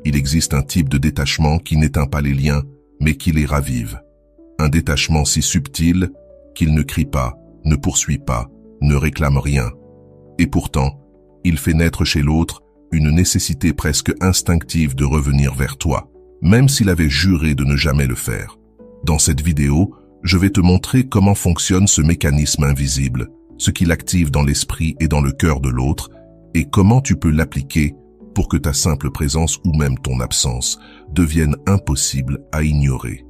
Il existe un type de détachement qui n'éteint pas les liens, mais qui les ravive. Un détachement si subtil qu'il ne crie pas, ne poursuit pas, ne réclame rien. Et pourtant, il fait naître chez l'autre une nécessité presque instinctive de revenir vers toi, même s'il avait juré de ne jamais le faire. Dans cette vidéo, je vais te montrer comment fonctionne ce mécanisme invisible, ce qu'il active dans l'esprit et dans le cœur de l'autre, et comment tu peux l'appliquer pour que ta simple présence ou même ton absence devienne impossible à ignorer.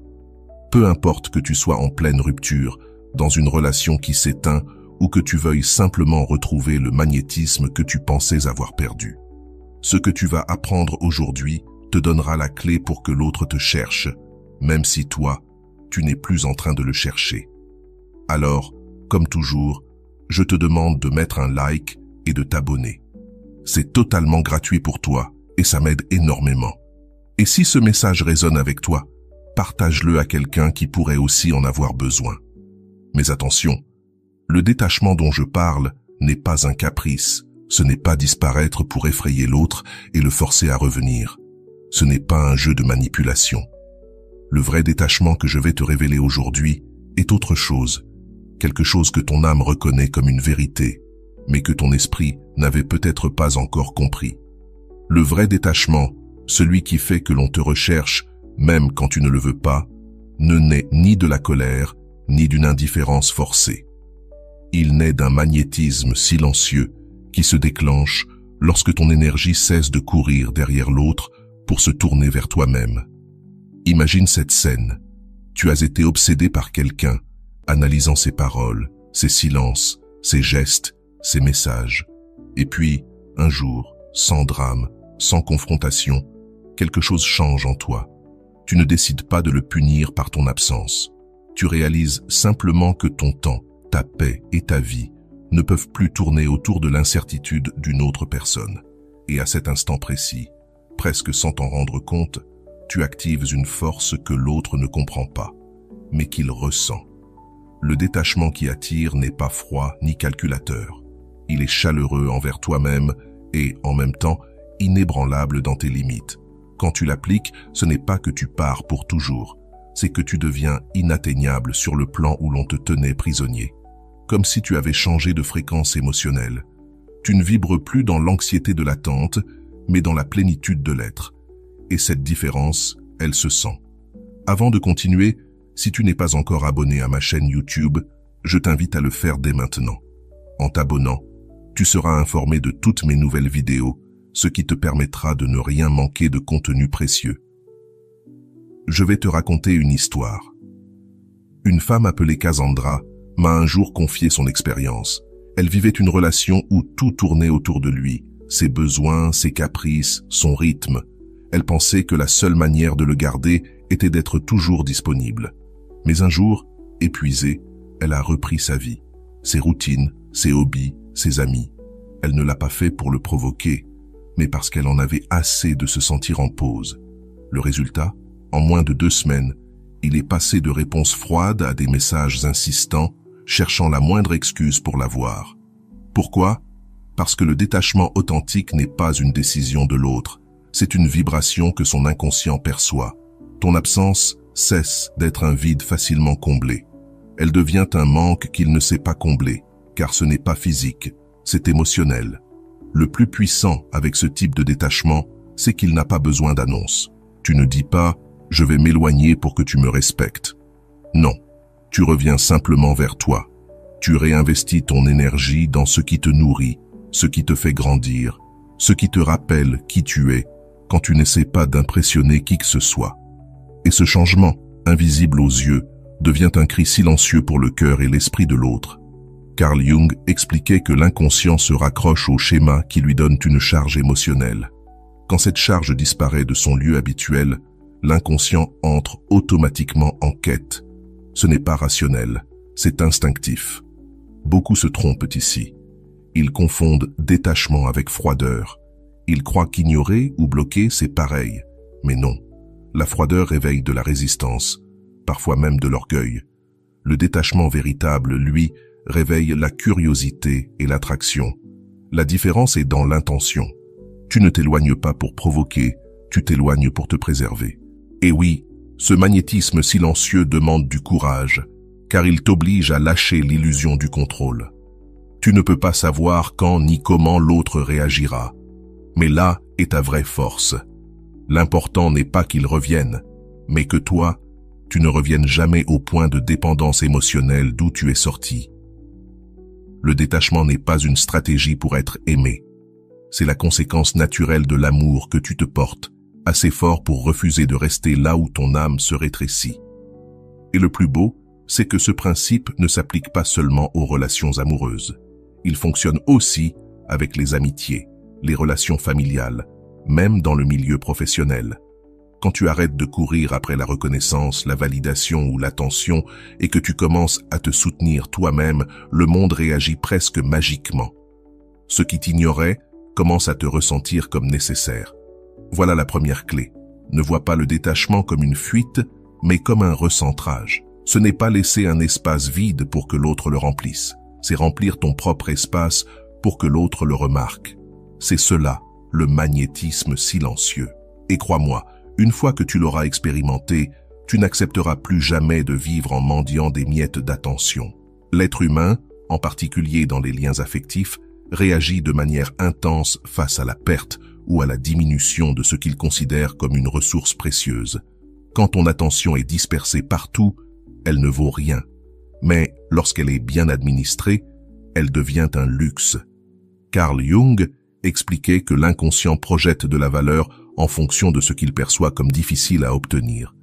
Peu importe que tu sois en pleine rupture, dans une relation qui s'éteint ou que tu veuilles simplement retrouver le magnétisme que tu pensais avoir perdu. Ce que tu vas apprendre aujourd'hui te donnera la clé pour que l'autre te cherche, même si toi, tu n'es plus en train de le chercher. Alors, comme toujours, je te demande de mettre un like et de t'abonner. C'est totalement gratuit pour toi et ça m'aide énormément. Et si ce message résonne avec toi, partage-le à quelqu'un qui pourrait aussi en avoir besoin. Mais attention, le détachement dont je parle n'est pas un caprice, ce n'est pas disparaître pour effrayer l'autre et le forcer à revenir. Ce n'est pas un jeu de manipulation. Le vrai détachement que je vais te révéler aujourd'hui est autre chose, quelque chose que ton âme reconnaît comme une vérité, mais que ton esprit n'avait peut-être pas encore compris. Le vrai détachement, celui qui fait que l'on te recherche, même quand tu ne le veux pas, ne naît ni de la colère, ni d'une indifférence forcée. Il naît d'un magnétisme silencieux qui se déclenche lorsque ton énergie cesse de courir derrière l'autre pour se tourner vers toi-même. Imagine cette scène. Tu as été obsédé par quelqu'un, analysant ses paroles, ses silences, ses gestes, ses messages. Et puis, un jour, sans drame, sans confrontation, quelque chose change en toi. Tu ne décides pas de le punir par ton absence. Tu réalises simplement que ton temps, ta paix et ta vie ne peuvent plus tourner autour de l'incertitude d'une autre personne. Et à cet instant précis, presque sans t'en rendre compte, tu actives une force que l'autre ne comprend pas, mais qu'il ressent. Le détachement qui attire n'est pas froid ni calculateur. Il est chaleureux envers toi-même et, en même temps, inébranlable dans tes limites. Quand tu l'appliques, ce n'est pas que tu pars pour toujours, c'est que tu deviens inatteignable sur le plan où l'on te tenait prisonnier. Comme si tu avais changé de fréquence émotionnelle. Tu ne vibres plus dans l'anxiété de l'attente, mais dans la plénitude de l'être. Et cette différence, elle se sent. Avant de continuer, si tu n'es pas encore abonné à ma chaîne YouTube, je t'invite à le faire dès maintenant. En t'abonnant, tu seras informé de toutes mes nouvelles vidéos, ce qui te permettra de ne rien manquer de contenu précieux. Je vais te raconter une histoire. Une femme appelée Cassandra m'a un jour confié son expérience. Elle vivait une relation où tout tournait autour de lui, ses besoins, ses caprices, son rythme. Elle pensait que la seule manière de le garder était d'être toujours disponible. Mais un jour, épuisée, elle a repris sa vie, ses routines, ses hobbies, ses amis. Elle ne l'a pas fait pour le provoquer, mais parce qu'elle en avait assez de se sentir en pause. Le résultat, en moins de 2 semaines, il est passé de réponses froides à des messages insistants, cherchant la moindre excuse pour la voir. Pourquoi? Parce que le détachement authentique n'est pas une décision de l'autre, c'est une vibration que son inconscient perçoit. Ton absence cesse d'être un vide facilement comblé. Elle devient un manque qu'il ne sait pas combler, car ce n'est pas physique, c'est émotionnel. Le plus puissant avec ce type de détachement, c'est qu'il n'a pas besoin d'annonce. Tu ne dis pas « je vais m'éloigner pour que tu me respectes ». Non, tu reviens simplement vers toi. Tu réinvestis ton énergie dans ce qui te nourrit, ce qui te fait grandir, ce qui te rappelle qui tu es, quand tu n'essaies pas d'impressionner qui que ce soit. Et ce changement, invisible aux yeux, devient un cri silencieux pour le cœur et l'esprit de l'autre. Carl Jung expliquait que l'inconscient se raccroche aux schémas qui lui donnent une charge émotionnelle. Quand cette charge disparaît de son lieu habituel, l'inconscient entre automatiquement en quête. Ce n'est pas rationnel, c'est instinctif. Beaucoup se trompent ici. Ils confondent détachement avec froideur. Ils croient qu'ignorer ou bloquer, c'est pareil. Mais non. La froideur réveille de la résistance, parfois même de l'orgueil. Le détachement véritable, lui, réveille la curiosité et l'attraction. La différence est dans l'intention. Tu ne t'éloignes pas pour provoquer, tu t'éloignes pour te préserver. Et oui, ce magnétisme silencieux demande du courage, car il t'oblige à lâcher l'illusion du contrôle. Tu ne peux pas savoir quand ni comment l'autre réagira. Mais là est ta vraie force. L'important n'est pas qu'il revienne, mais que toi, tu ne reviennes jamais au point de dépendance émotionnelle d'où tu es sorti. Le détachement n'est pas une stratégie pour être aimé. C'est la conséquence naturelle de l'amour que tu te portes, assez fort pour refuser de rester là où ton âme se rétrécit. Et le plus beau, c'est que ce principe ne s'applique pas seulement aux relations amoureuses. Il fonctionne aussi avec les amitiés, les relations familiales, même dans le milieu professionnel. Quand tu arrêtes de courir après la reconnaissance, la validation ou l'attention et que tu commences à te soutenir toi-même, le monde réagit presque magiquement. Ce qui t'ignorait commence à te ressentir comme nécessaire. Voilà la première clé. Ne vois pas le détachement comme une fuite, mais comme un recentrage. Ce n'est pas laisser un espace vide pour que l'autre le remplisse. C'est remplir ton propre espace pour que l'autre le remarque. C'est cela, le magnétisme silencieux. Et crois-moi, une fois que tu l'auras expérimenté, tu n'accepteras plus jamais de vivre en mendiant des miettes d'attention. L'être humain, en particulier dans les liens affectifs, réagit de manière intense face à la perte ou à la diminution de ce qu'il considère comme une ressource précieuse. Quand ton attention est dispersée partout, elle ne vaut rien. Mais lorsqu'elle est bien administrée, elle devient un luxe. Carl Jung expliquait que l'inconscient projette de la valeur en fonction de ce qu'il perçoit comme difficile à obtenir.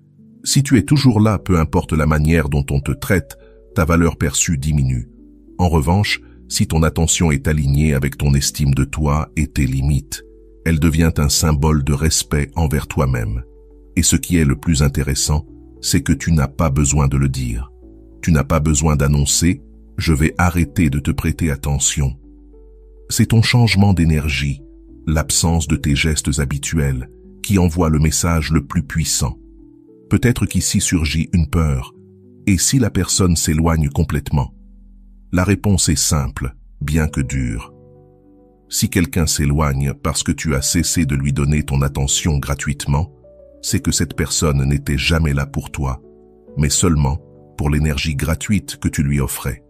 Si tu es toujours là, peu importe la manière dont on te traite, ta valeur perçue diminue. En revanche, si ton attention est alignée avec ton estime de toi et tes limites, elle devient un symbole de respect envers toi-même. Et ce qui est le plus intéressant, c'est que tu n'as pas besoin de le dire. Tu n'as pas besoin d'annoncer « je vais arrêter de te prêter attention ». C'est ton changement d'énergie, l'absence de tes gestes habituels, qui envoie le message le plus puissant. Peut-être qu'ici surgit une peur. Et si la personne s'éloigne complètement? La réponse est simple, bien que dure. Si quelqu'un s'éloigne parce que tu as cessé de lui donner ton attention gratuitement, c'est que cette personne n'était jamais là pour toi, mais seulement pour l'énergie gratuite que tu lui offrais.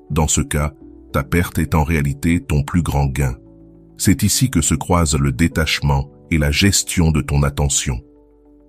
Dans ce cas, ta perte est en réalité ton plus grand gain. C'est ici que se croisent le détachement et la gestion de ton attention.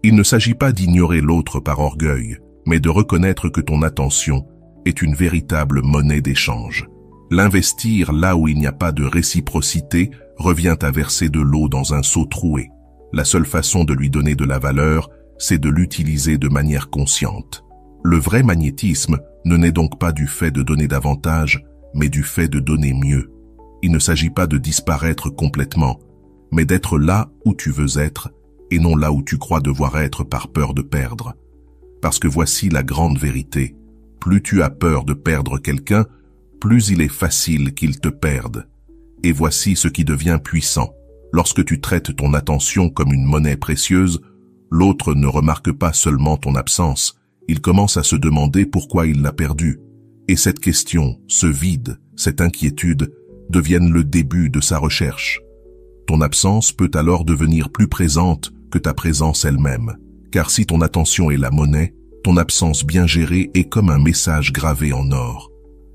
Il ne s'agit pas d'ignorer l'autre par orgueil, mais de reconnaître que ton attention est une véritable monnaie d'échange. L'investir là où il n'y a pas de réciprocité revient à verser de l'eau dans un seau troué. La seule façon de lui donner de la valeur, c'est de l'utiliser de manière consciente. Le vrai magnétisme ne naît donc pas du fait de donner davantage, mais du fait de donner mieux. Il ne s'agit pas de disparaître complètement, mais d'être là où tu veux être et non là où tu crois devoir être par peur de perdre. Parce que voici la grande vérité. Plus tu as peur de perdre quelqu'un, plus il est facile qu'il te perde. Et voici ce qui devient puissant. Lorsque tu traites ton attention comme une monnaie précieuse, l'autre ne remarque pas seulement ton absence, il commence à se demander pourquoi il l'a perdue. Et cette question, ce vide, cette inquiétude, deviennent le début de sa recherche. Ton absence peut alors devenir plus présente que ta présence elle-même. Car si ton attention est la monnaie, ton absence bien gérée est comme un message gravé en or.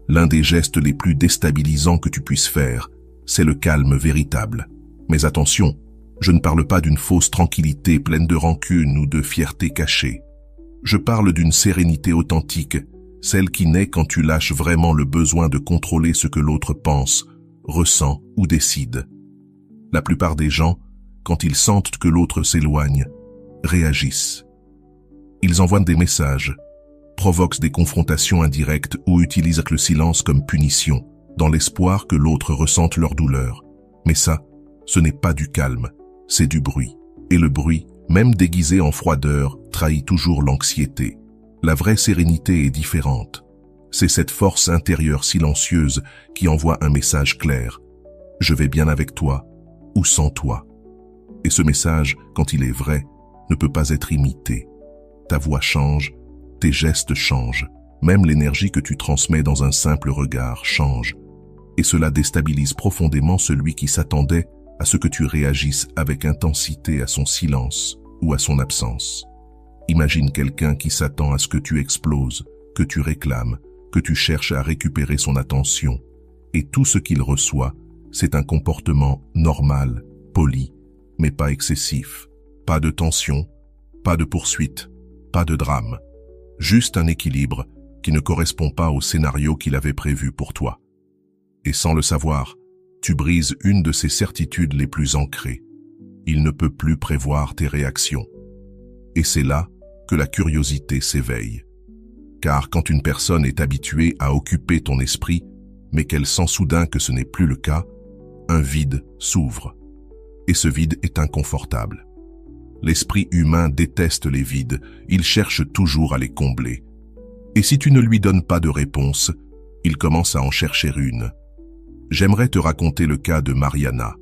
L'un des gestes les plus déstabilisants que tu puisses faire, c'est le calme véritable. Mais attention, je ne parle pas d'une fausse tranquillité pleine de rancune ou de fierté cachée. Je parle d'une sérénité authentique, celle qui naît quand tu lâches vraiment le besoin de contrôler ce que l'autre pense, ressent ou décide. La plupart des gens, quand ils sentent que l'autre s'éloigne, réagissent. Ils envoient des messages, provoquent des confrontations indirectes ou utilisent le silence comme punition, dans l'espoir que l'autre ressente leur douleur. Mais ça, ce n'est pas du calme, c'est du bruit. Et le bruit, même déguisé en froideur, trahit toujours l'anxiété. La vraie sérénité est différente. C'est cette force intérieure silencieuse qui envoie un message clair. Je vais bien avec toi ou sans toi. Et ce message, quand il est vrai, ne peut pas être imité. Ta voix change, tes gestes changent, même l'énergie que tu transmets dans un simple regard change. Et cela déstabilise profondément celui qui s'attendait à ce que tu réagisses avec intensité à son silence ou à son absence. Imagine quelqu'un qui s'attend à ce que tu exploses, que tu réclames, que tu cherches à récupérer son attention. Et tout ce qu'il reçoit, c'est un comportement normal, poli, mais pas excessif. Pas de tension, pas de poursuite, pas de drame. Juste un équilibre qui ne correspond pas au scénario qu'il avait prévu pour toi. Et sans le savoir, tu brises une de ses certitudes les plus ancrées. Il ne peut plus prévoir tes réactions. Et c'est là que la curiosité s'éveille. Car quand une personne est habituée à occuper ton esprit, mais qu'elle sent soudain que ce n'est plus le cas, un vide s'ouvre. Et ce vide est inconfortable. L'esprit humain déteste les vides, il cherche toujours à les combler. Et si tu ne lui donnes pas de réponse, il commence à en chercher une. J'aimerais te raconter le cas de Mariana.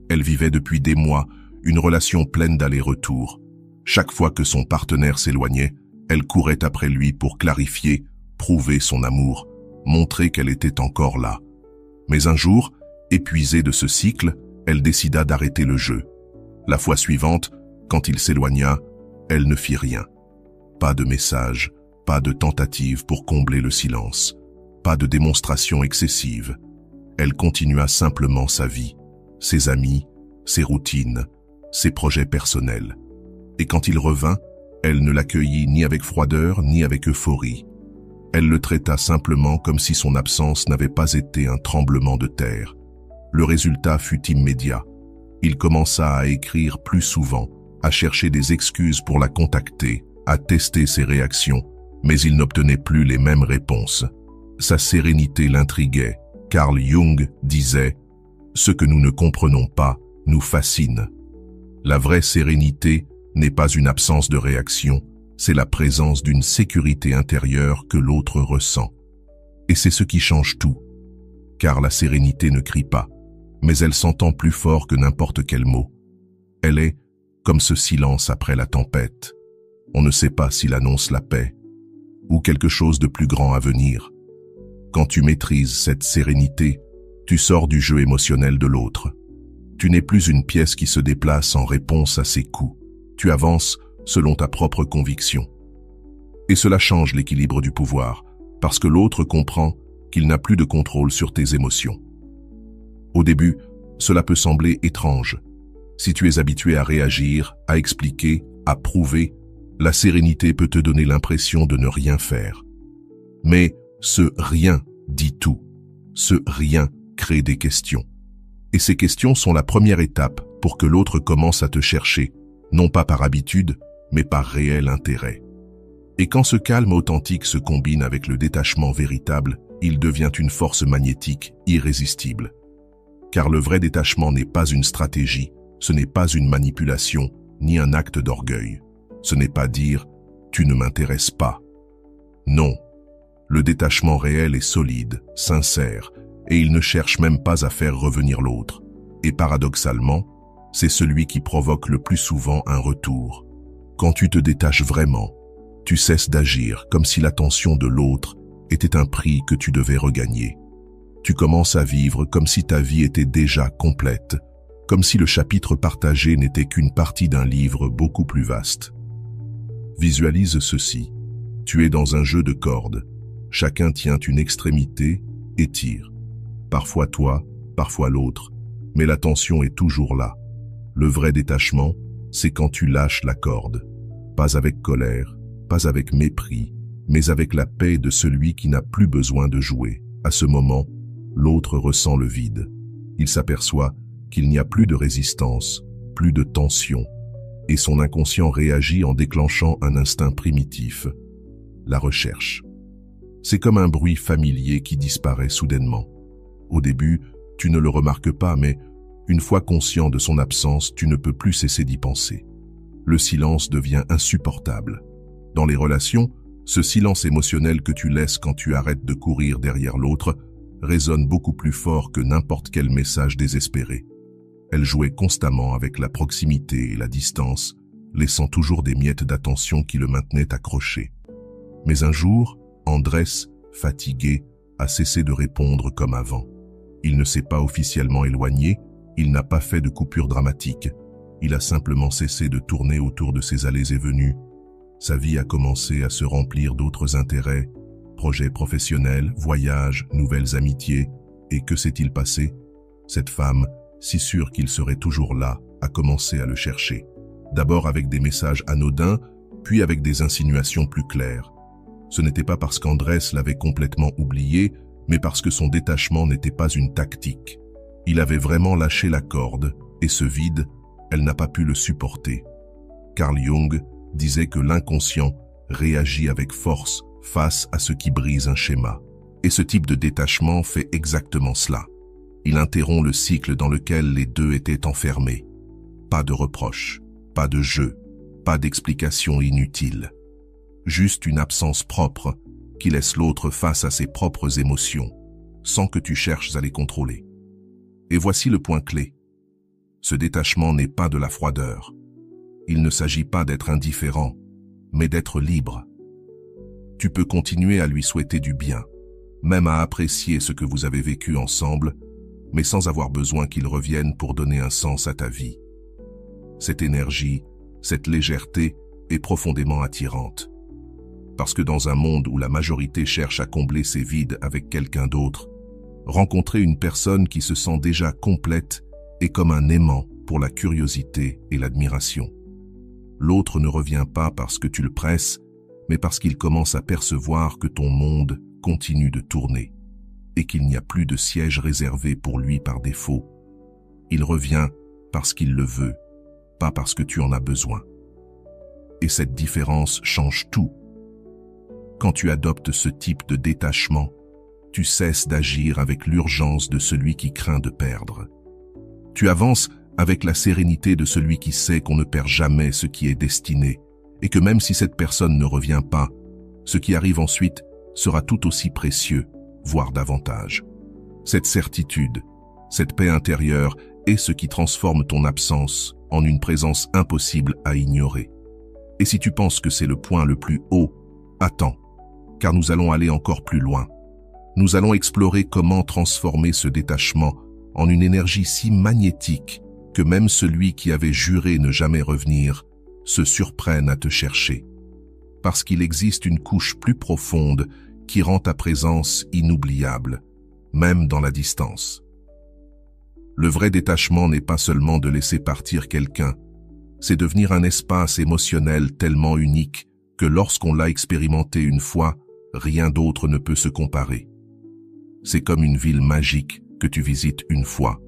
Elle vivait depuis des mois une relation pleine d'allers-retours. Chaque fois que son partenaire s'éloignait, elle courait après lui pour clarifier, prouver son amour, montrer qu'elle était encore là. Mais un jour, épuisée de ce cycle, elle décida d'arrêter le jeu. La fois suivante, quand il s'éloigna, elle ne fit rien. Pas de message, pas de tentative pour combler le silence, pas de démonstration excessive. Elle continua simplement sa vie, ses amis, ses routines, ses projets personnels. Et quand il revint, elle ne l'accueillit ni avec froideur ni avec euphorie. Elle le traita simplement comme si son absence n'avait pas été un tremblement de terre. Le résultat fut immédiat. Il commença à écrire plus souvent, à chercher des excuses pour la contacter, à tester ses réactions, mais il n'obtenait plus les mêmes réponses. Sa sérénité l'intriguait. Carl Jung disait « Ce que nous ne comprenons pas nous fascine ». La vraie sérénité n'est pas une absence de réaction, c'est la présence d'une sécurité intérieure que l'autre ressent. Et c'est ce qui change tout. Car la sérénité ne crie pas, mais elle s'entend plus fort que n'importe quel mot. Elle est comme ce silence après la tempête. On ne sait pas s'il annonce la paix ou quelque chose de plus grand à venir. Quand tu maîtrises cette sérénité, tu sors du jeu émotionnel de l'autre. Tu n'es plus une pièce qui se déplace en réponse à ses coups. Tu avances selon ta propre conviction. Et cela change l'équilibre du pouvoir, parce que l'autre comprend qu'il n'a plus de contrôle sur tes émotions. Au début, cela peut sembler étrange. Si tu es habitué à réagir, à expliquer, à prouver, la sérénité peut te donner l'impression de ne rien faire. Mais ce rien dit tout. Ce rien crée des questions. Et ces questions sont la première étape pour que l'autre commence à te chercher, non pas par habitude, mais par réel intérêt. Et quand ce calme authentique se combine avec le détachement véritable, il devient une force magnétique irrésistible. Car le vrai détachement n'est pas une stratégie, ce n'est pas une manipulation, ni un acte d'orgueil. Ce n'est pas dire « tu ne m'intéresses pas ». Non, le détachement réel est solide, sincère, et il ne cherche même pas à faire revenir l'autre. Et paradoxalement, c'est celui qui provoque le plus souvent un retour. Quand tu te détaches vraiment, tu cesses d'agir comme si l'attention de l'autre était un prix que tu devais regagner. Tu commences à vivre comme si ta vie était déjà complète, comme si le chapitre partagé n'était qu'une partie d'un livre beaucoup plus vaste. Visualise ceci. Tu es dans un jeu de cordes. Chacun tient une extrémité et tire. Parfois toi, parfois l'autre, mais la tension est toujours là. Le vrai détachement, c'est quand tu lâches la corde. Pas avec colère, pas avec mépris, mais avec la paix de celui qui n'a plus besoin de jouer. À ce moment, l'autre ressent le vide. Il s'aperçoit qu'il n'y a plus de résistance, plus de tension, et son inconscient réagit en déclenchant un instinct primitif, la recherche. C'est comme un bruit familier qui disparaît soudainement. Au début, tu ne le remarques pas, mais une fois conscient de son absence, tu ne peux plus cesser d'y penser. Le silence devient insupportable. Dans les relations, ce silence émotionnel que tu laisses quand tu arrêtes de courir derrière l'autre résonne beaucoup plus fort que n'importe quel message désespéré. Elle jouait constamment avec la proximité et la distance, laissant toujours des miettes d'attention qui le maintenaient accroché. Mais un jour, Andrés, fatigué, a cessé de répondre comme avant. Il ne s'est pas officiellement éloigné, Il n'a pas fait de coupure dramatique. Il a simplement cessé de tourner autour de ses allées et venues. Sa vie a commencé à se remplir d'autres intérêts, projets professionnels, voyages, nouvelles amitiés. Et que s'est-il passé? Cette femme, si sûre qu'il serait toujours là, a commencé à le chercher. D'abord avec des messages anodins, puis avec des insinuations plus claires. Ce n'était pas parce qu'Andrés l'avait complètement oublié, mais parce que son détachement n'était pas une tactique. Il avait vraiment lâché la corde, et ce vide, elle n'a pas pu le supporter. Carl Jung disait que l'inconscient réagit avec force face à ce qui brise un schéma. Et ce type de détachement fait exactement cela. Il interrompt le cycle dans lequel les deux étaient enfermés. Pas de reproches, pas de jeu, pas d'explications inutiles. Juste une absence propre qui laisse l'autre face à ses propres émotions, sans que tu cherches à les contrôler. Et voici le point clé. Ce détachement n'est pas de la froideur. Il ne s'agit pas d'être indifférent, mais d'être libre. Tu peux continuer à lui souhaiter du bien, même à apprécier ce que vous avez vécu ensemble, mais sans avoir besoin qu'il revienne pour donner un sens à ta vie. Cette énergie, cette légèreté est profondément attirante. Parce que dans un monde où la majorité cherche à combler ses vides avec quelqu'un d'autre, rencontrer une personne qui se sent déjà complète est comme un aimant pour la curiosité et l'admiration. L'autre ne revient pas parce que tu le presses, mais parce qu'il commence à percevoir que ton monde continue de tourner et qu'il n'y a plus de siège réservé pour lui par défaut. Il revient parce qu'il le veut, pas parce que tu en as besoin. Et cette différence change tout. Quand tu adoptes ce type de détachement, tu cesses d'agir avec l'urgence de celui qui craint de perdre. Tu avances avec la sérénité de celui qui sait qu'on ne perd jamais ce qui est destiné et que même si cette personne ne revient pas, ce qui arrive ensuite sera tout aussi précieux, voire davantage. Cette certitude, cette paix intérieure est ce qui transforme ton absence en une présence impossible à ignorer. Et si tu penses que c'est le point le plus haut, attends, car nous allons aller encore plus loin. Nous allons explorer comment transformer ce détachement en une énergie si magnétique que même celui qui avait juré ne jamais revenir se surprenne à te chercher. Parce qu'il existe une couche plus profonde qui rend ta présence inoubliable, même dans la distance. Le vrai détachement n'est pas seulement de laisser partir quelqu'un, c'est devenir un espace émotionnel tellement unique que lorsqu'on l'a expérimenté une fois, rien d'autre ne peut se comparer. C'est comme une ville magique que tu visites une fois.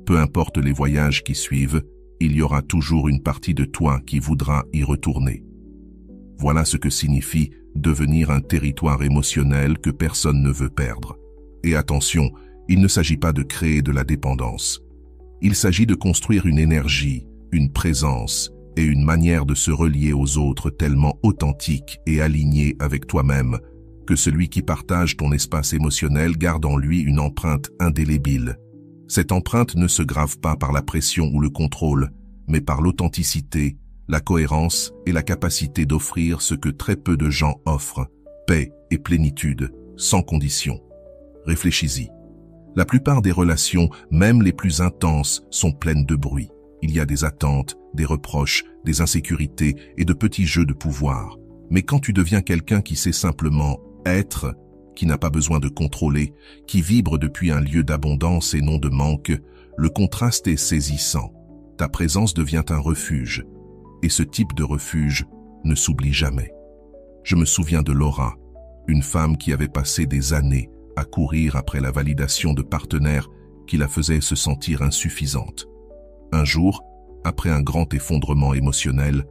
Peu importe les voyages qui suivent, il y aura toujours une partie de toi qui voudra y retourner. Voilà ce que signifie devenir un territoire émotionnel que personne ne veut perdre. Et attention, il ne s'agit pas de créer de la dépendance. Il s'agit de construire une énergie, une présence et une manière de se relier aux autres tellement authentique et alignée avec toi-même que celui qui partage ton espace émotionnel garde en lui une empreinte indélébile. Cette empreinte ne se grave pas par la pression ou le contrôle, mais par l'authenticité, la cohérence et la capacité d'offrir ce que très peu de gens offrent, paix et plénitude, sans condition. Réfléchis-y. La plupart des relations, même les plus intenses, sont pleines de bruit. Il y a des attentes, des reproches, des insécurités et de petits jeux de pouvoir. Mais quand tu deviens quelqu'un qui sait simplement être, qui n'a pas besoin de contrôler, qui vibre depuis un lieu d'abondance et non de manque, le contraste est saisissant. Ta présence devient un refuge. Et ce type de refuge ne s'oublie jamais. Je me souviens de Laura, une femme qui avait passé des années à courir après la validation de partenaires qui la faisaient se sentir insuffisante. Un jour, après un grand effondrement émotionnel,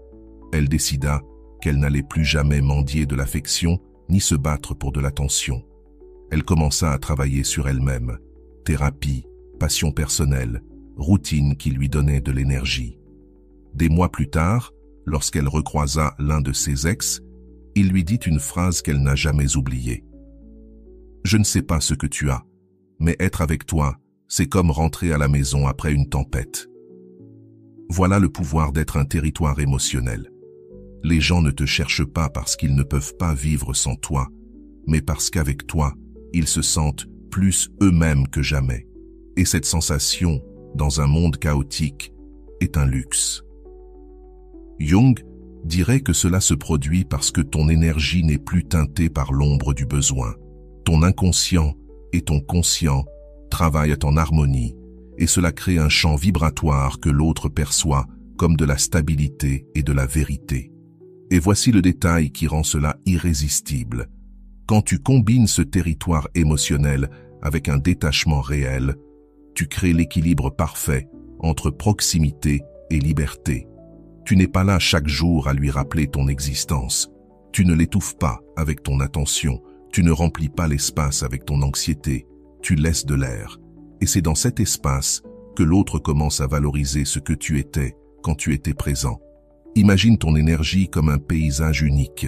elle décida qu'elle n'allait plus jamais mendier de l'affection ni se battre pour de l'attention. Elle commença à travailler sur elle-même, thérapie, passion personnelle, routine qui lui donnait de l'énergie. Des mois plus tard, lorsqu'elle recroisa l'un de ses ex, il lui dit une phrase qu'elle n'a jamais oubliée. « Je ne sais pas ce que tu as, mais être avec toi, c'est comme rentrer à la maison après une tempête. » Voilà le pouvoir d'être un territoire émotionnel. Les gens ne te cherchent pas parce qu'ils ne peuvent pas vivre sans toi, mais parce qu'avec toi, ils se sentent plus eux-mêmes que jamais. Et cette sensation, dans un monde chaotique, est un luxe. Jung dirait que cela se produit parce que ton énergie n'est plus teintée par l'ombre du besoin. Ton inconscient et ton conscient travaillent en harmonie, et cela crée un champ vibratoire que l'autre perçoit comme de la stabilité et de la vérité. Et voici le détail qui rend cela irrésistible. Quand tu combines ce territoire émotionnel avec un détachement réel, tu crées l'équilibre parfait entre proximité et liberté. Tu n'es pas là chaque jour à lui rappeler ton existence. Tu ne l'étouffes pas avec ton attention. Tu ne remplis pas l'espace avec ton anxiété. Tu laisses de l'air. Et c'est dans cet espace que l'autre commence à valoriser ce que tu étais quand tu étais présent. Imagine ton énergie comme un paysage unique.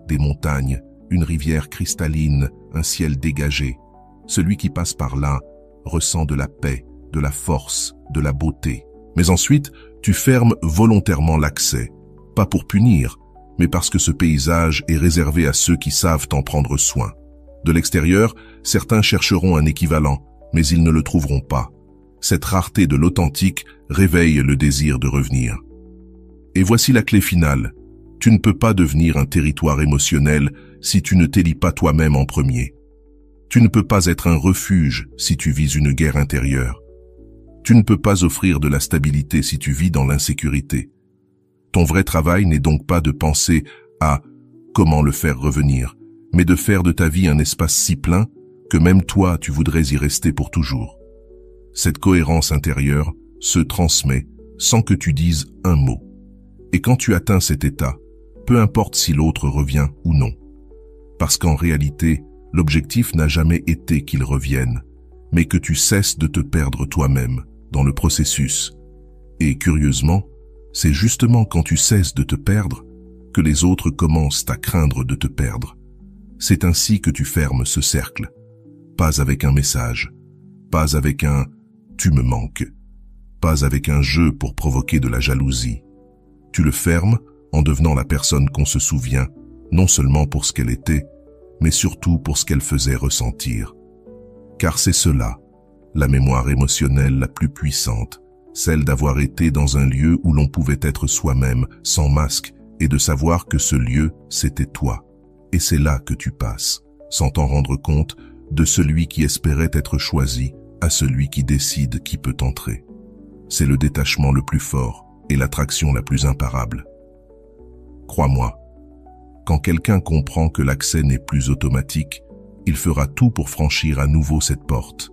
Des montagnes, une rivière cristalline, un ciel dégagé. Celui qui passe par là ressent de la paix, de la force, de la beauté. Mais ensuite, tu fermes volontairement l'accès, pas pour punir, mais parce que ce paysage est réservé à ceux qui savent en prendre soin. De l'extérieur, certains chercheront un équivalent, mais ils ne le trouveront pas. Cette rareté de l'authentique réveille le désir de revenir. Et voici la clé finale. Tu ne peux pas devenir un territoire émotionnel si tu ne t'élis pas toi-même en premier. Tu ne peux pas être un refuge si tu vis une guerre intérieure. Tu ne peux pas offrir de la stabilité si tu vis dans l'insécurité. Ton vrai travail n'est donc pas de penser à comment le faire revenir, mais de faire de ta vie un espace si plein que même toi tu voudrais y rester pour toujours. Cette cohérence intérieure se transmet sans que tu dises un mot. Et quand tu atteins cet état, peu importe si l'autre revient ou non. Parce qu'en réalité, l'objectif n'a jamais été qu'il revienne, mais que tu cesses de te perdre toi-même dans le processus. Et curieusement, c'est justement quand tu cesses de te perdre que les autres commencent à craindre de te perdre. C'est ainsi que tu fermes ce cercle. Pas avec un message, pas avec un « tu me manques », pas avec un jeu pour provoquer de la jalousie. Tu le fermes en devenant la personne qu'on se souvient, non seulement pour ce qu'elle était, mais surtout pour ce qu'elle faisait ressentir. Car c'est cela, la mémoire émotionnelle la plus puissante, celle d'avoir été dans un lieu où l'on pouvait être soi-même, sans masque, et de savoir que ce lieu, c'était toi. Et c'est là que tu passes, sans t'en rendre compte, de celui qui espérait être choisi à celui qui décide qui peut entrer. C'est le détachement le plus fort et l'attraction la plus imparable. Crois-moi, quand quelqu'un comprend que l'accès n'est plus automatique, il fera tout pour franchir à nouveau cette porte.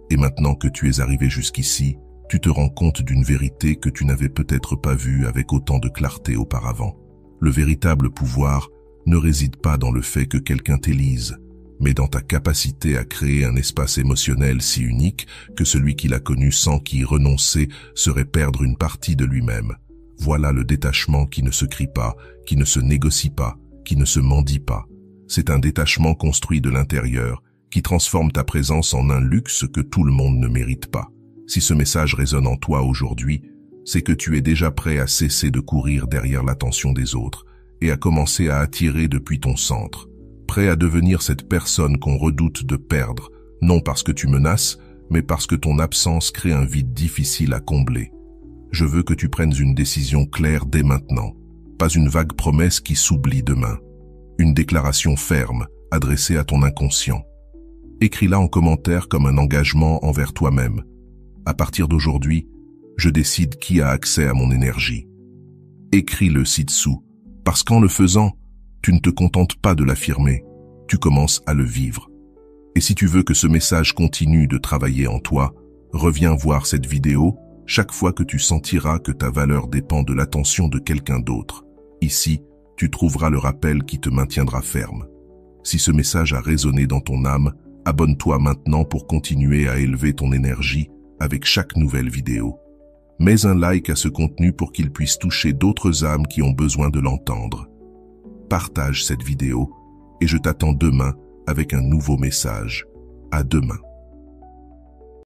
Et maintenant que tu es arrivé jusqu'ici, tu te rends compte d'une vérité que tu n'avais peut-être pas vue avec autant de clarté auparavant. Le véritable pouvoir ne réside pas dans le fait que quelqu'un t'élise, mais dans ta capacité à créer un espace émotionnel si unique que celui qui l'a connu sans qu'y renoncer serait perdre une partie de lui-même. Voilà le détachement qui ne se crie pas, qui ne se négocie pas, qui ne se mendie pas. C'est un détachement construit de l'intérieur, qui transforme ta présence en un luxe que tout le monde ne mérite pas. Si ce message résonne en toi aujourd'hui, c'est que tu es déjà prêt à cesser de courir derrière l'attention des autres et à commencer à attirer depuis ton centre. Prêt à devenir cette personne qu'on redoute de perdre, non parce que tu menaces, mais parce que ton absence crée un vide difficile à combler. Je veux que tu prennes une décision claire dès maintenant, pas une vague promesse qui s'oublie demain. Une déclaration ferme, adressée à ton inconscient. Écris-la en commentaire comme un engagement envers toi-même. À partir d'aujourd'hui, je décide qui a accès à mon énergie. Écris-le ci-dessous, parce qu'en le faisant, tu ne te contentes pas de l'affirmer, tu commences à le vivre. Et si tu veux que ce message continue de travailler en toi, reviens voir cette vidéo chaque fois que tu sentiras que ta valeur dépend de l'attention de quelqu'un d'autre. Ici, tu trouveras le rappel qui te maintiendra ferme. Si ce message a résonné dans ton âme, abonne-toi maintenant pour continuer à élever ton énergie avec chaque nouvelle vidéo. Mets un like à ce contenu pour qu'il puisse toucher d'autres âmes qui ont besoin de l'entendre. Partage cette vidéo et je t'attends demain avec un nouveau message. À demain.